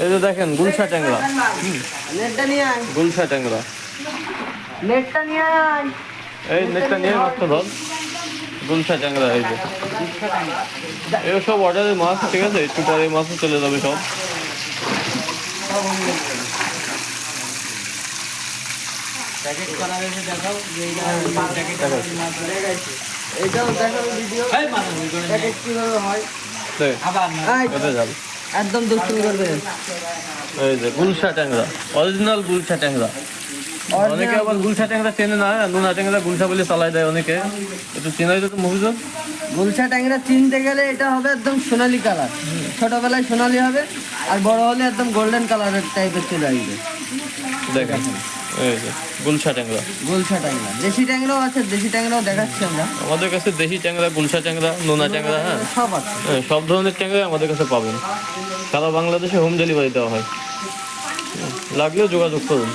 এই যে দেখেন গুলশা ট্যাংরা, নেটটা নিয়ে আয়, গুলশা ট্যাংরা। নেটটা নিয়ে আয়। এই নেটটা নিয়ে মাছটা ধর, গুলশা ট্যাংরা। এই যে এগুলো সব অর্ডারের মাছ, ঠিক আছে? একটু পরে মাছও চলে যাবে সব। প্যাকেট করা হয়েছে, দেখাও যে এইটাও দেখাও ভিডিও, প্যাকেট কিভাবে হয়। একদম দুষ্টুমি করবে। এই যে গুলশা ট্যাংরা, অরিজিনাল গুলশা ট্যাংরা। অনেকে আবার গুলশা ট্যাংরা চেনে না, নোনা ট্যাংরা গুলশা বলে চালাই দেয় অনেকে। একটু চেনাই তো মফিজুল। গুলশা ট্যাংরা চিনতে গেলে এটা হবে একদম সোনালি কালার, ছোটবেলায় সোনালি হবে, আর বড় হলে একদম গোল্ডেন কালারের টাইপের চলে আসবে। দেখেন এই যে গুলশা ট্যাংরা। গুলশা ট্যাংরা, দেশি ট্যাংরাও আছে, দেশি ট্যাংরাও দেখাচ্ছি আমরা। আমাদের কাছে দেশি ট্যাংরা, গুলশা ট্যাংরা, নোনা ট্যাংরা, হ্যাঁ সব আছে, সব ধরনের ট্যাংরা আমাদের কাছে পাবেন। সারা বাংলাদেশে হোম ডেলিভারি দেওয়া হয়, লাগলেও যোগাযোগ করুন।